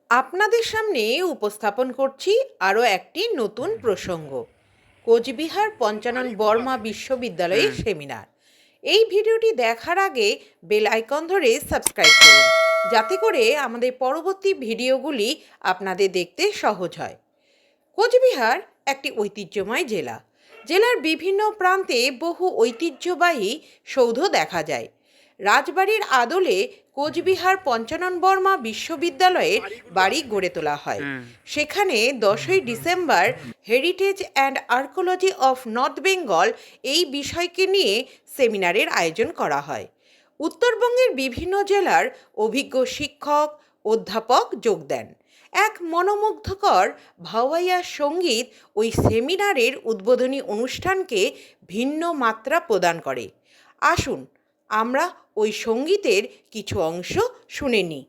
আপনাদের সামনে উপস্থাপন করছি আরও একটি নতুন প্রসঙ্গ, কোচবিহার পঞ্চানন বর্মা বিশ্ববিদ্যালয়ের সেমিনার। এই ভিডিওটি দেখার আগে বেল আইকন ধরে সাবস্ক্রাইব করুন, যাতে করে আমাদের পরবর্তী ভিডিওগুলি আপনাদের দেখতে সহজ হয়। কোচবিহার একটি ঐতিহ্যময় জেলা। জেলার বিভিন্ন প্রান্তে বহু ঐতিহ্যবাহী সৌধ দেখা যায়। রাজবাড়ির আদলে কোচবিহার পঞ্চানন বর্মা বিশ্ববিদ্যালয়ের বাড়ি গড়ে তোলা হয়। সেখানে 10ই December heritage and archaeology of North Bengal এই বিষয়কে নিয়ে সেমিনারের আয়োজন করা হয়। উত্তরবঙ্গের বিভিন্ন জেলার অভিজ্ঞ শিক্ষক অধ্যাপক যোগ দেন। এক মনোমুগ্ধকর ভাওয়াইয়া সঙ্গীত ওই সেমিনারের উদ্বোধনী অনুষ্ঠানকে ভিন্ন মাত্রা প্রদান করে। আসুন আমরা ওই সঙ্গীতের কিছু অংশ শুনে নিই।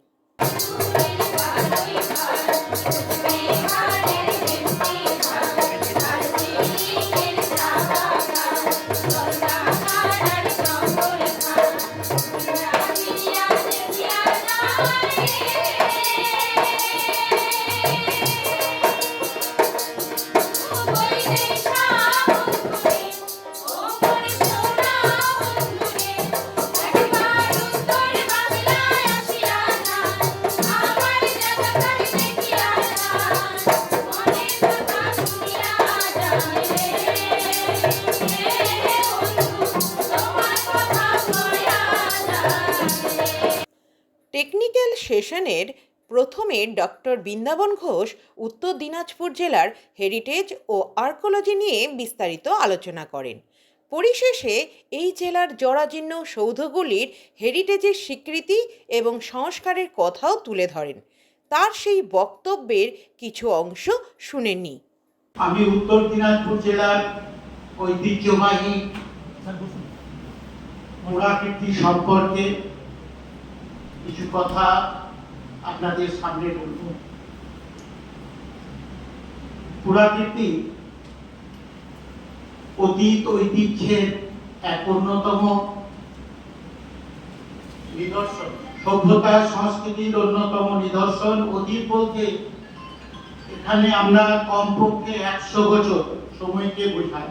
টেকনিক্যাল সেশনের প্রথমে ডক্টর বৃন্দাবন ঘোষ উত্তর দিনাজপুর জেলার হেরিটেজ ও আর্কোলজি নিয়ে বিস্তারিত আলোচনা করেন। পরিশেষে এই জেলার জরাজীর্ণ সৌধগুলির হেরিটেজের স্বীকৃতি এবং সংস্কারের কথাও তুলে ধরেন। তার সেই বক্তব্যের কিছু অংশ শুনে নিই। আমি উত্তর দিনাজপুর জেলার ঐতিহ্যবাহী পুরাকীর্তি সম্পর্কে কিছু কথা আপনাদের সামনে বলব। পুরাকীর্তি অতীত ঐতিহ্যের এক অন্যতম নিদর্শন, সভ্যতা সংস্কৃতির অন্যতম নিদর্শন। অতীত বলতে এখানে আমরা কমপক্ষে 100 বছর সময়কে বোঝাই।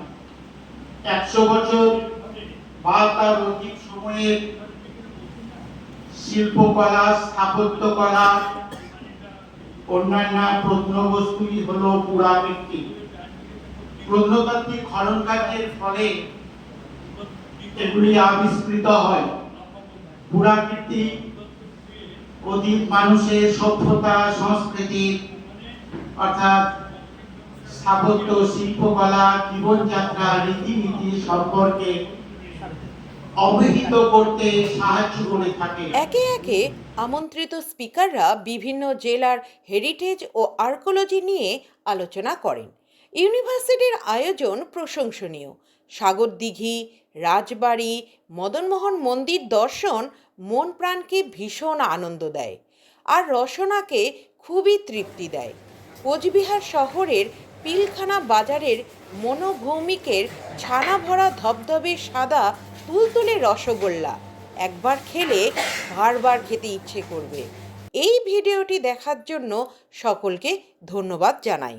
100 বছর বা তার অধিক সময়ের শিল্পকলা, স্থাপত্যকলা, অন্যান্য প্রত্নবস্তুই হলো পুরাকীর্তি। প্রত্নতাত্ত্বিক খনন কার্যের ফলে এগুলি আবিষ্কৃত হয়। পুরাকীর্তি অতীত মানুষের সভ্যতা সংস্কৃতি অর্থাৎ স্থাপত্য, শিল্পকলা, জীবনযাত্রা, রীতিনীতি সম্পর্কে অবহিত করতে সাহায্য করে থাকে। একে একে আমন্ত্রিত স্পিকাররা বিভিন্ন জেলার হেরিটেজ ও আর্কোলজি নিয়ে আলোচনা করেন। ইউনিভার্সিটির আয়োজন প্রশংসনীয়। সাগর দিঘি, রাজবাড়ি, মদনমোহন মন্দির দর্শন মন প্রাণকে ভীষণ আনন্দ দেয় আর রসনাকে খুবই তৃপ্তি দেয়। কোচবিহার শহরের পিলখানা বাজারের মনোভৌমিকের ছানা ভরা ধবধবে সাদা তুলতুলে রসগোল্লা একবার খেলে বারবার খেতে ইচ্ছে করবে। এই ভিডিওটি দেখার জন্য সকলকে ধন্যবাদ জানাই।